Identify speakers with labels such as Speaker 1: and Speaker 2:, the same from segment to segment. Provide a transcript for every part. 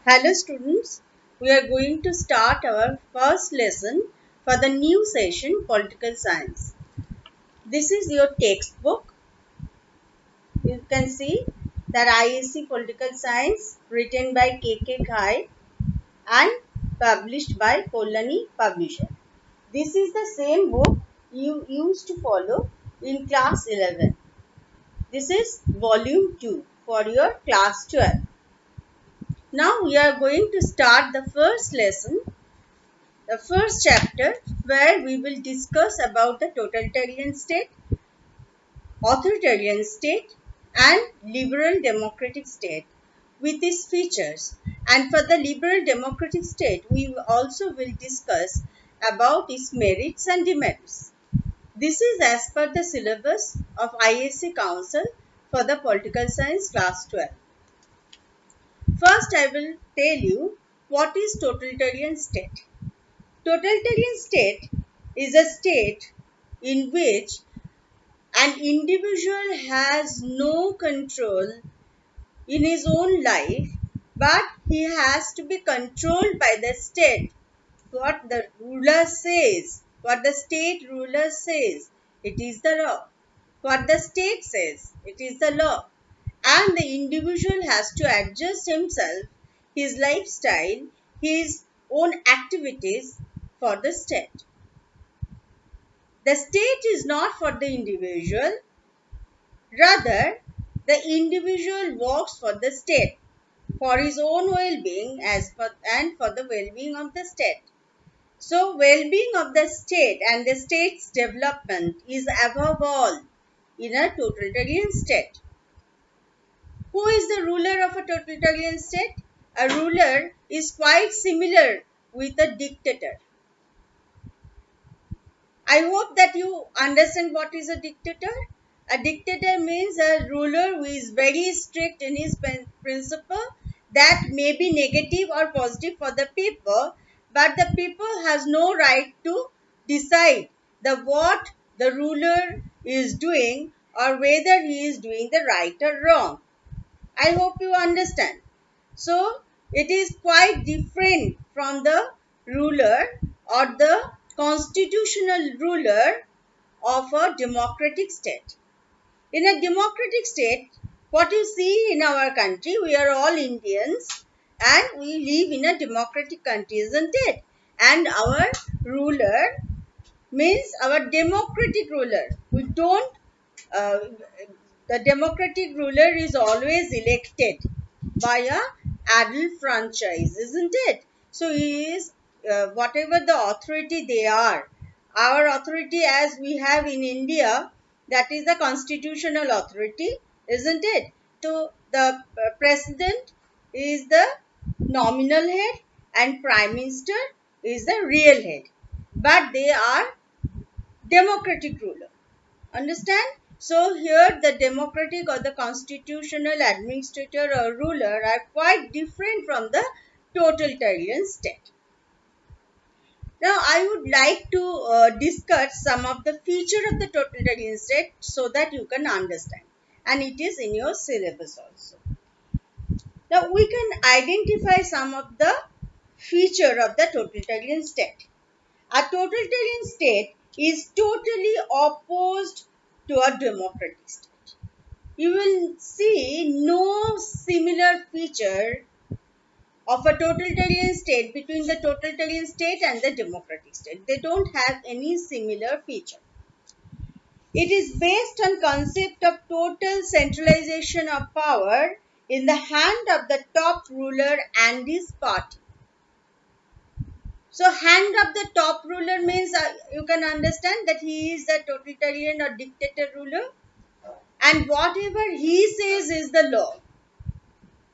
Speaker 1: Hello students, we are going to start our first lesson for the new session Political Science. This is your textbook. You can see that ISC Political Science written by K.K. Ghai and published by Kolani Publisher. This is the same book you used to follow in class 11. This is volume 2 for your class 12. Now we are going to start the first lesson, the first chapter, where we will discuss about the totalitarian state, authoritarian state and liberal democratic state with its features. And for the liberal democratic state, we also will discuss about its merits and demerits. This is as per the syllabus of ISC Council for the Political Science Class 12. First, I will tell you what is totalitarian state. Totalitarian state is a state in which an individual has no control in his own life, but he has to be controlled by the state. What the ruler says, what the state ruler says, it is the law. What the state says, it is the law. And the individual has to adjust himself, his lifestyle, his own activities for the state. The state is not for the individual, rather the individual works for the state, for his own well-being and for the well-being of the state. So well-being of the state and the state's development is above all in a totalitarian state. Who is the ruler of a totalitarian state? A ruler is quite similar with a dictator. I hope that you understand what is a dictator. A dictator means a ruler who is very strict in his principle that may be negative or positive for the people, but the people has no right to decide what the ruler is doing or whether he is doing the right or wrong. I hope you understand. So, it is quite different from the ruler or the constitutional ruler of a democratic state. In a democratic state, what you see in our country, we are all Indians and we live in a democratic country, isn't it? And our ruler means our democratic ruler. We don't, the democratic ruler is always elected by a adult franchise, isn't it? So he is whatever the authority they are. Our authority as we have in India, that is the constitutional authority, isn't it? So the president is the nominal head and prime minister is the real head. But they are democratic ruler. Understand? So here the democratic or the constitutional administrator or ruler are quite different from the totalitarian state. Now I would like to discuss some of the features of the totalitarian state so that you can understand, and it is in your syllabus also. Now we can identify some of the features of the totalitarian state. A totalitarian state is totally opposed to a democratic state. You will see no similar feature of a totalitarian state between the totalitarian state and the democratic state. They don't have any similar feature. It is based on concept of total centralization of power in the hand of the top ruler and his party. So hand of the top ruler means you can understand that he is the totalitarian or dictator ruler, and whatever he says is the law.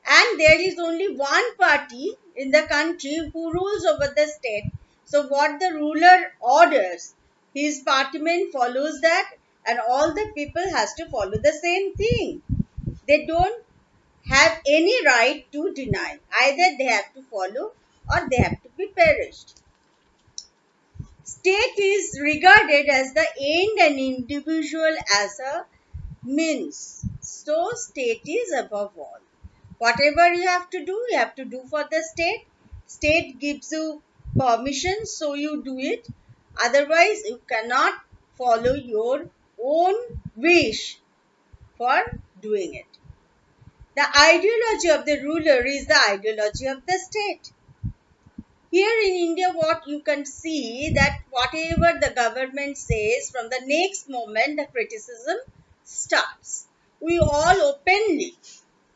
Speaker 1: And there is only one party in the country who rules over the state. So what the ruler orders, his partyman follows that, and all the people has to follow the same thing. They don't have any right to deny. Either they have to follow or they have to be perished. State is regarded as the end and individual as a means. So state is above all. Whatever you have to do for the state. State gives you permission, so you do it. Otherwise, you cannot follow your own wish for doing it. The ideology of the ruler is the ideology of the state. Here in India, what you can see that whatever the government says, from the next moment the criticism starts. We all openly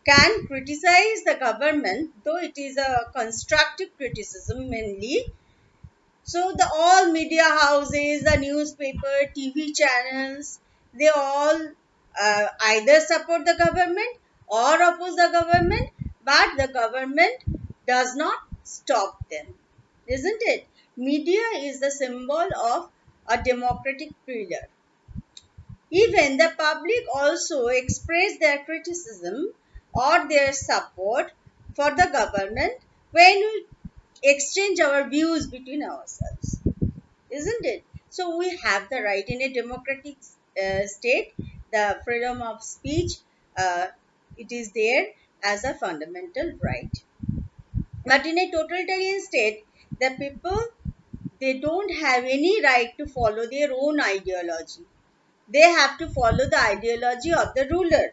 Speaker 1: can criticize the government, though it is a constructive criticism mainly. So the all media houses, the newspaper, TV channels, they all either support the government or oppose the government, but the government does not stop them, isn't it? Media is the symbol of a democratic pillar. Even the public also express their criticism or their support for the government when we exchange our views between ourselves, isn't it? So we have the right in a democratic state, the freedom of speech, uh, it is there as a fundamental right. But in a totalitarian state, the people, they don't have any right to follow their own ideology. They have to follow the ideology of the ruler.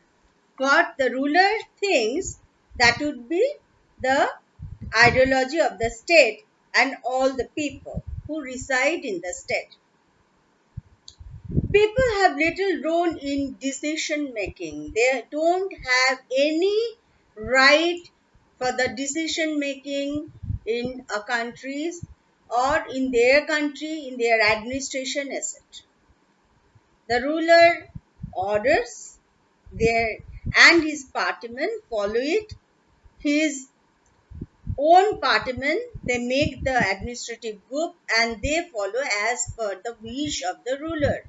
Speaker 1: What the ruler thinks, that would be the ideology of the state and all the people who reside in the state. People have little role in decision making. They don't have any right for the decision making in a countries or in their country, in their administration, etc. The ruler orders their and his partymen follow it. His own partymen, they make the administrative group and they follow as per the wish of the ruler.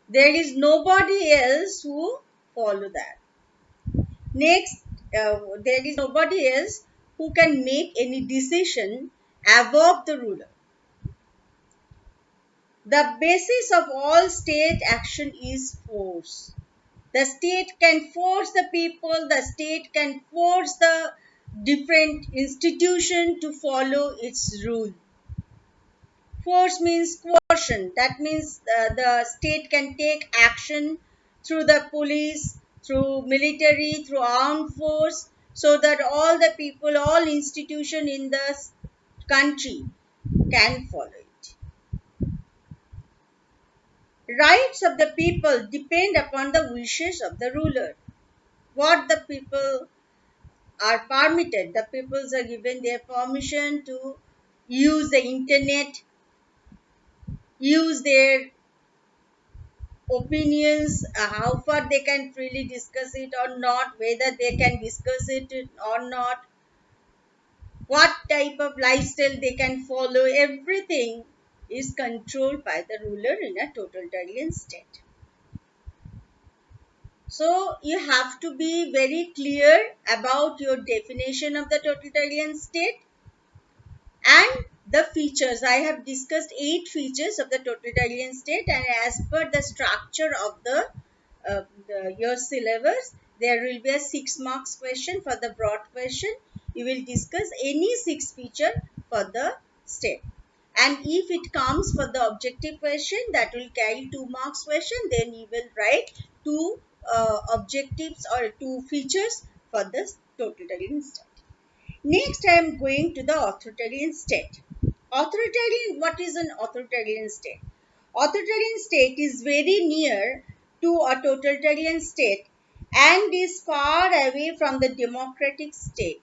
Speaker 1: There is nobody else who follow that. Next, there is nobody else who can make any decision above the ruler. The basis of all state action is force. The state can force the people, the state can force the different institution to follow its rule. Force means coercion. That means the state can take action through the police, through military, through armed force, so that all the people, all institution in the country can follow it. Rights of the people depend upon the wishes of the ruler. What the people are permitted, the peoples are given their permission to use the internet, use their opinions, how far they can freely discuss it or not, whether they can discuss it or not, what type of lifestyle they can follow, everything is controlled by the ruler in a totalitarian state. So you have to be very clear about your definition of the totalitarian state and the features. I have discussed 8 features of the totalitarian state, and as per the structure of your syllabus, there will be a 6 marks question for the broad question. You will discuss any 6 feature for the state, and if it comes for the objective question, that will carry 2 marks question, then you will write 2 objectives or 2 features for the totalitarian state. Next, I am going to the authoritarian state. Authoritarian, what is an authoritarian state? Authoritarian state is very near to a totalitarian state and is far away from the democratic state.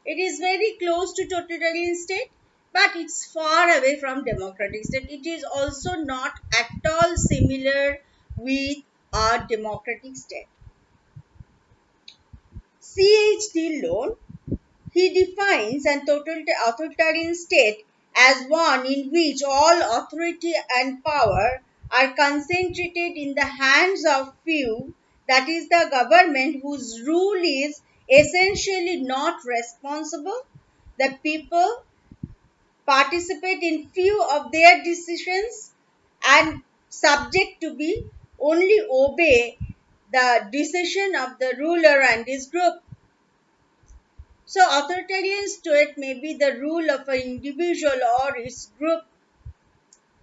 Speaker 1: It is very close to totalitarian state, but it's far away from democratic state. It is also not at all similar with a democratic state. C.H.D. Lone, he defines an authoritarian state as one in which all authority and power are concentrated in the hands of few, that is, the government whose rule is essentially not responsible. The people participate in few of their decisions and subject to be only obey the decision of the ruler and his group. So authoritarian state may be the rule of an individual or its group,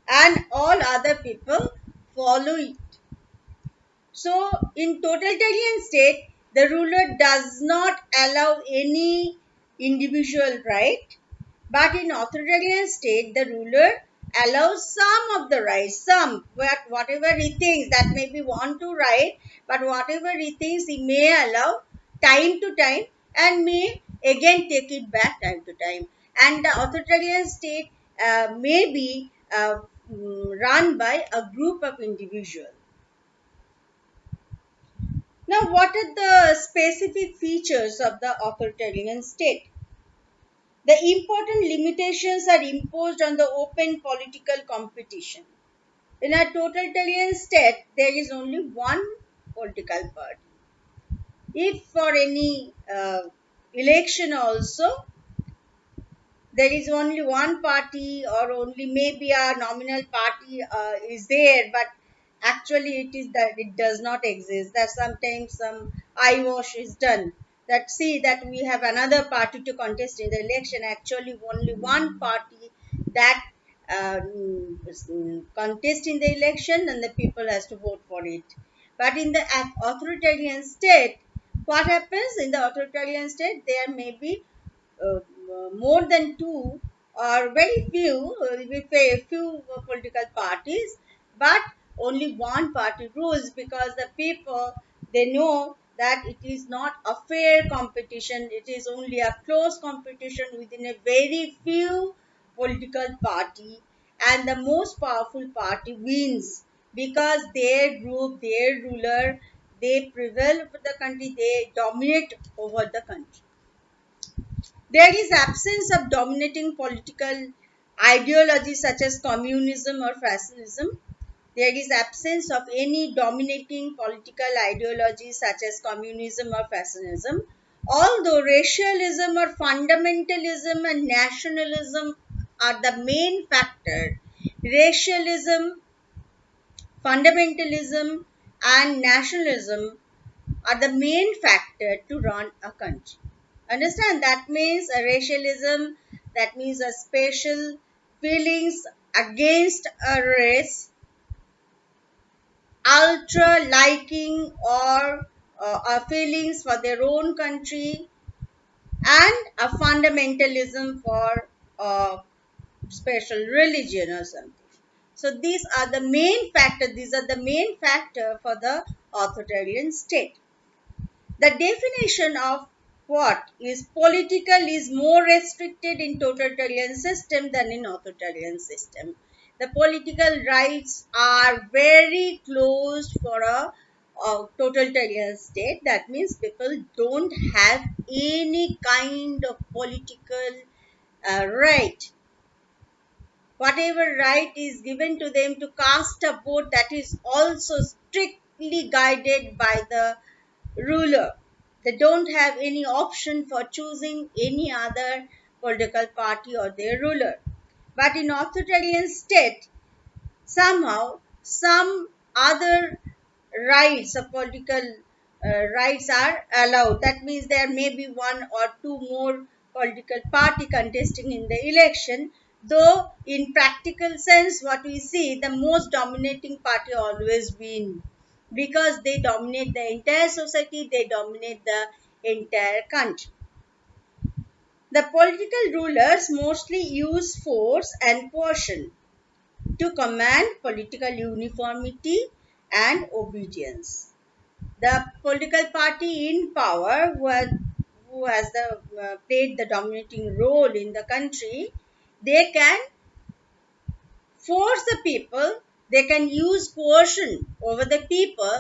Speaker 1: and all other people follow it. So in totalitarian state, the ruler does not allow any individual right, but in authoritarian state, the ruler allows some of the rights, some, but whatever he thinks that maybe want to write, but whatever he thinks he may allow time to time and may again take it back time to time. And the authoritarian state may be run by a group of individuals. Now, what are the specific features of the authoritarian state? The important limitations are imposed on the open political competition. In a totalitarian state, there is only one political party. If for any election also, there is only one party or only maybe a nominal party is there, but actually it is that it does not exist. That sometimes some eyewash is done, that see that we have another party to contest in the election, actually only one party that contest in the election and the people has to vote for it. But in the authoritarian state, what happens in the authoritarian state, there may be uh, more than two or very few, we say few political parties, but only one party rules, because the people, they know that it is not a fair competition, it is only a close competition within a very few political party, and the most powerful party wins because their group, their ruler, they prevail over the country, they dominate over the country. There is absence of dominating political ideology such as communism or fascism. There is absence of any dominating political ideology such as communism or fascism. Although racialism or fundamentalism and nationalism are the main factor, racialism, fundamentalism, and nationalism are the main factor to run a country. Understand? That means a racialism, that means a special feelings against a race, ultra liking or feelings for their own country, and a fundamentalism for a special religion or something. So these are the main factor. These are the main factor for the authoritarian state. The definition of what is political is more restricted in totalitarian system than in authoritarian system. The political rights are very closed for a totalitarian state. That means people don't have any kind of political right. Whatever right is given to them to cast a vote, that is also strictly guided by the ruler. They don't have any option for choosing any other political party or their ruler. But in authoritarian state, somehow some other rights of political rights are allowed. That means there may be one or two more political party contesting in the election, though in practical sense what we see, the most dominating party always win, because they dominate the entire society, they dominate the entire country. The political rulers mostly use force and coercion to command political uniformity and obedience. The political party in power, who has played the dominating role in the country, they can force the people, they can use coercion over the people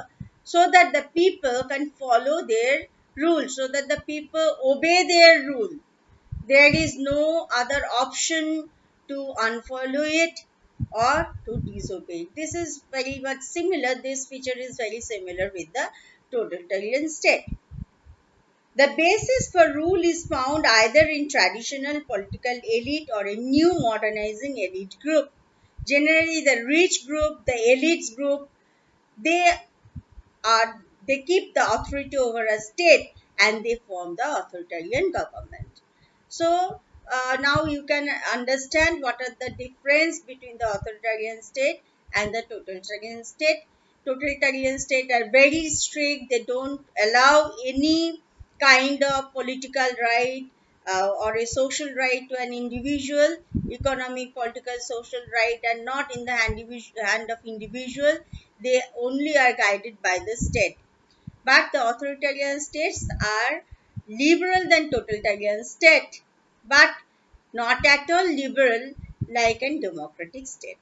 Speaker 1: so that the people can follow their rules, so that the people obey their rule. There is no other option to unfollow it or to disobey. This is very much similar. This feature is very similar with the totalitarian state. The basis for rule is found either in traditional political elite or a new modernizing elite group. Generally, the rich group, the elites group, they they keep the authority over a state, and they form the authoritarian government. So now you can understand what are the difference between the authoritarian state and the totalitarian state. Totalitarian state are very strict. They don't allow any kind of political right or a social right to an individual. Economic, political, social right are not in the hand of individual. They only are guided by the state. But the authoritarian states are liberal than totalitarian state, but not at all liberal like a democratic state.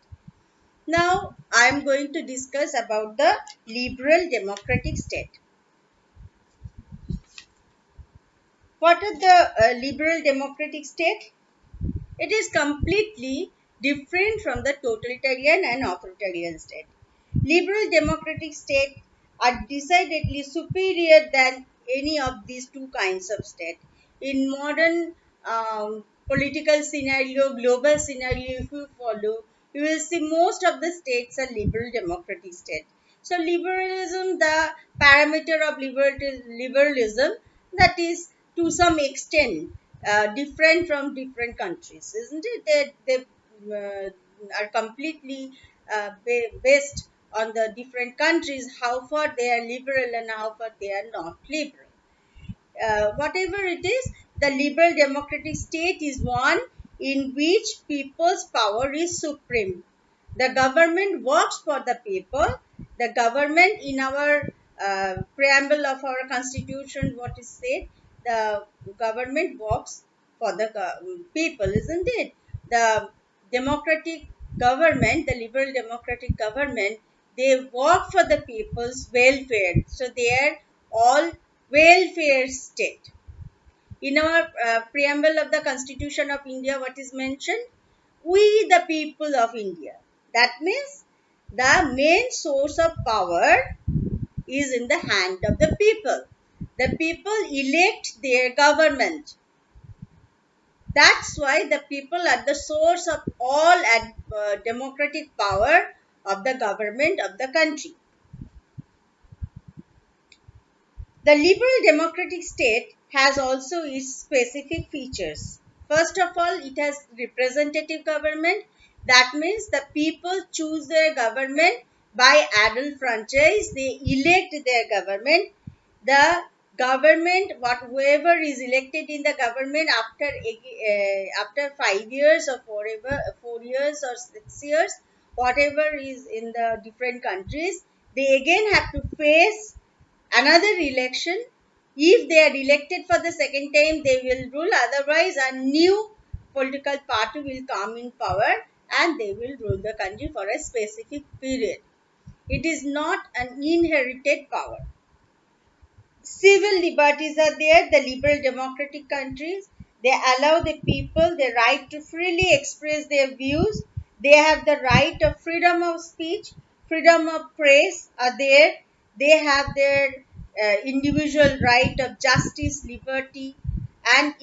Speaker 1: Now I am going to discuss about the liberal democratic state. What is the liberal democratic state? It is completely different from the totalitarian and authoritarian state. Liberal democratic states are decidedly superior than any of these two kinds of state. In modern political scenario, global scenario, if you follow, you will see most of the states are liberal democratic state. So liberalism, the parameter of liberalism, that is to some extent different from different countries, isn't it? They are completely based on the different countries, how far they are liberal and how far they are not liberal. Whatever it is, the liberal democratic state is one in which people's power is supreme. The government works for the people. The government, in our preamble of our constitution, what is said, the government works for the people, isn't it? The democratic government, the liberal democratic government, they work for the people's welfare. So they are all welfare state. In our preamble of the Constitution of India, what is mentioned? We the people of India. That means the main source of power is in the hand of the people. The people elect their government. That's why the people are the source of all democratic power of the government of the country. The liberal democratic state has also its specific features. First of all, it has representative government. That means the people choose their government by adult franchise. They elect their government. The government, whoever is elected in the government after 5 years or 4 years or 6 years, whatever is in the different countries, they again have to face another election. If they are elected for the second time, they will rule. Otherwise, a new political party will come in power and they will rule the country for a specific period. It is not an inherited power. Civil liberties are there. The liberal democratic countries, they allow the people the right to freely express their views. They have the right of freedom of speech, freedom of press are there. They have their individual right of justice, liberty, and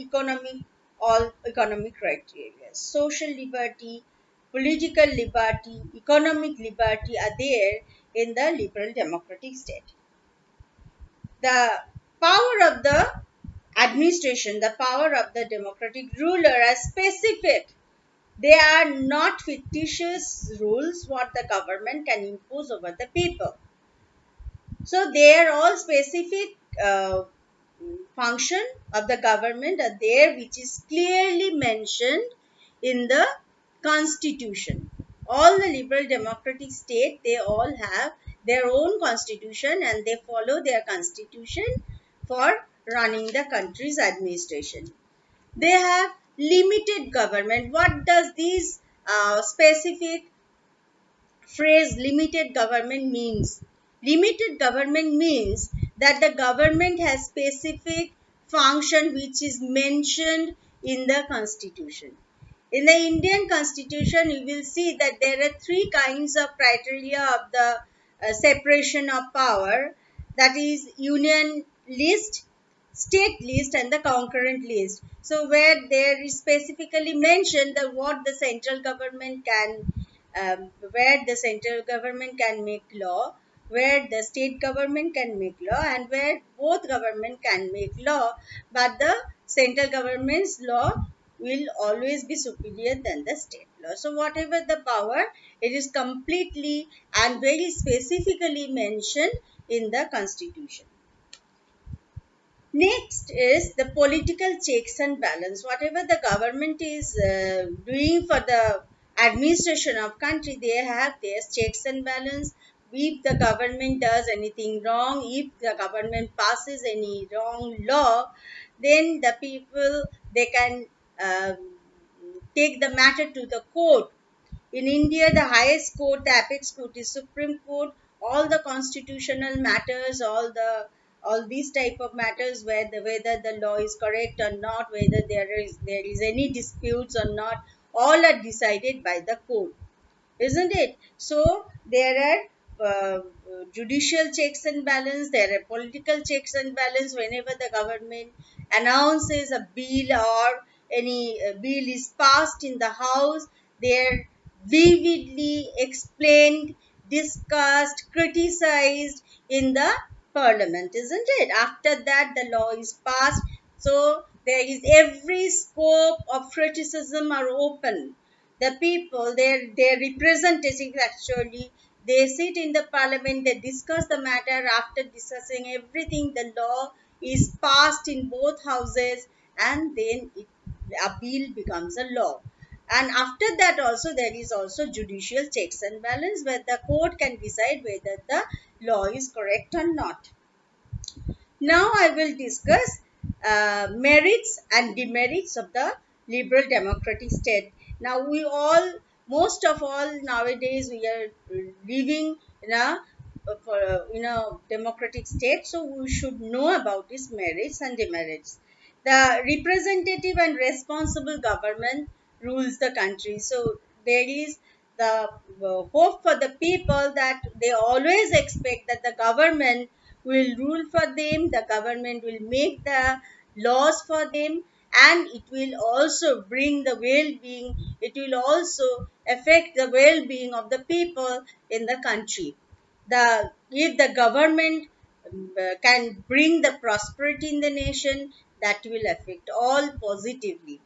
Speaker 1: all economic criteria. Social liberty, political liberty, economic liberty are there in the liberal democratic state. The power of the administration, the power of the democratic ruler are specific. They are not fictitious rules what the government can impose over the people. So they are all specific function of the government are there, which is clearly mentioned in the constitution. All the liberal democratic state, they all have their own constitution and they follow their constitution for running the country's administration. They have limited government. What does this specific phrase limited government means? Limited government means that the government has specific function which is mentioned in the constitution. In the Indian constitution, you will see that there are three kinds of criteria of the separation of power, that is union list, state list, and the concurrent list. So where there is specifically mentioned that what the central government can where the central government can make law, where the state government can make law and where both government can make law, but the central government's law will always be superior than the state law. So whatever the power, it is completely and very specifically mentioned in the constitution. Next is the political checks and balance. Whatever the government is doing for the administration of country, they have their checks and balance. If the government does anything wrong, if the government passes any wrong law, then the people, they can uh, take the matter to the court. In India, the highest court, the apex court, is Supreme Court. All the constitutional matters, all these type of matters, where whether the law is correct or not, whether there is any disputes or not, all are decided by the court, isn't it? So there are judicial checks and balance, there are political checks and balance. Whenever the government announces a bill or any bill is passed in the house, they're vividly explained, discussed, criticized in the parliament, isn't it? After that, the law is passed. So there is every scope of criticism are open. The people, their representatives, actually, they sit in the parliament, they discuss the matter. After discussing everything, the law is passed in both houses, and then a bill becomes a law. And after that also, there is also judicial checks and balance, where the court can decide whether the law is correct or not. Now I will discuss merits and demerits of the liberal democratic state. Now most of all nowadays, we are living in a democratic state, so we should know about its merits and demerits. The representative and responsible government rules the country. So there is the hope for the people that they always expect that the government will rule for them, the government will make the laws for them, and it will also bring the well-being, it will also affect the well-being of the people in the country. If the government can bring the prosperity in the nation, that will affect all positively.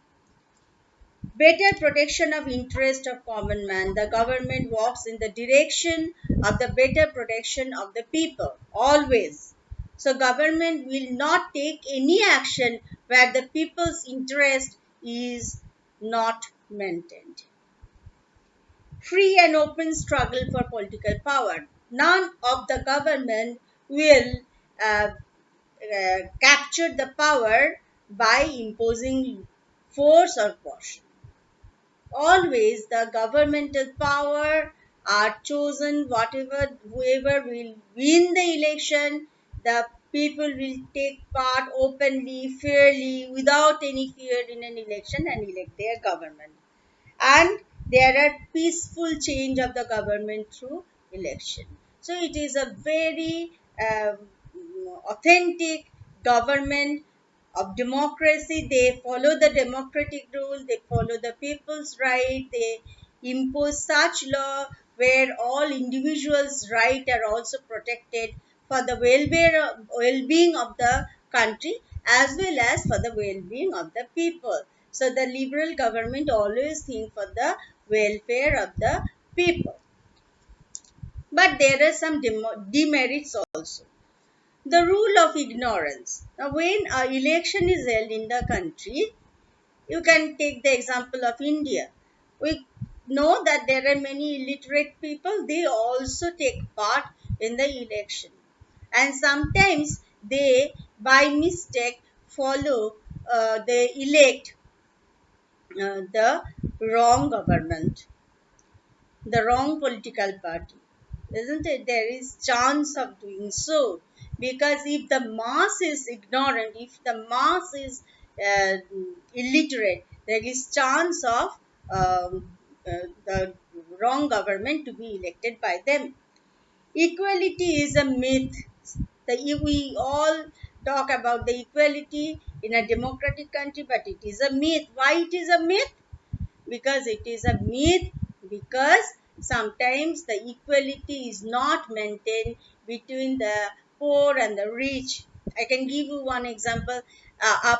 Speaker 1: Better protection of interest of common man. The government walks in the direction of the better protection of the people, always. So government will not take any action where the people's interest is not maintained. Free and open struggle for political power. None of the government will capture the power by imposing force or caution. Always the governmental power are chosen, whoever will win the election, the people will take part openly, fairly, without any fear in an election, and elect their government. And there are peaceful change of the government through election. So it is a very authentic government of democracy. They follow the democratic rule, they follow the people's right, they impose such law where all individuals' rights are also protected for the well-being of the country, as well as for the well-being of the people. So the liberal government always think for the welfare of the people. But there are some demerits also. The rule of ignorance. Now, when an election is held in the country, you can take the example of India. We know that there are many illiterate people, they also take part in the election. And sometimes they, by mistake, they elect the wrong government, the wrong political party, isn't it? There is chance of doing so, because if the mass is ignorant, if the mass is uh, illiterate, there is chance of the wrong government to be elected by them. Equality is a myth. We all talk about the equality in a democratic country, but it is a myth. Why it is a myth? Because it is a myth, because sometimes the equality is not maintained between the poor and the rich. I can give you one example.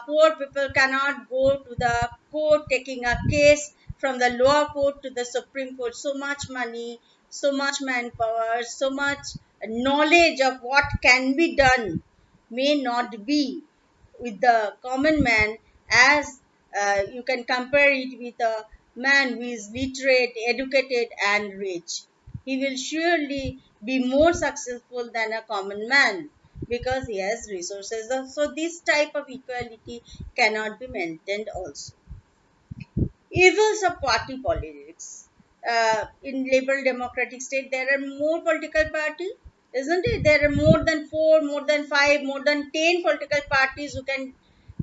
Speaker 1: Poor people cannot go to the court taking a case from the lower court to the Supreme Court. So much money, so much manpower, so much knowledge of what can be done may not be with the common man, as you can compare it with a man who is literate, educated, and rich. He will surely be more successful than a common man because he has resources. So, this type of equality cannot be maintained also. Evils of party politics. In liberal democratic state, there are more political parties, isn't it? There are more than four, more than five, more than 10 political parties who can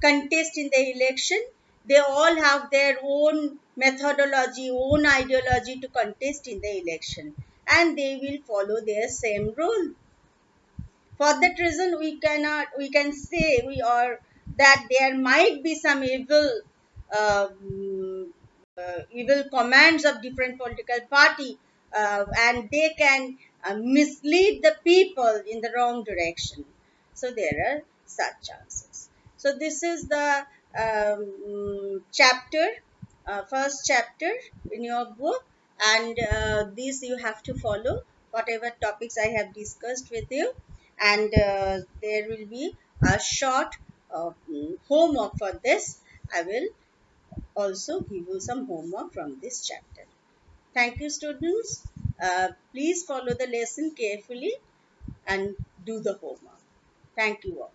Speaker 1: contest in the election. They all have their own methodology, own ideology to contest in the election, and they will follow their same rule. For that reason, we can say we are that there might be some evil commands of different political party, and they can mislead the people in the wrong direction. So there are such chances. So this is the chapter, first chapter in your book, and this you have to follow whatever topics I have discussed with you, and there will be a short homework for this. I will also give you some homework from this chapter. Thank you, students. Please follow the lesson carefully and do the homework. Thank you all.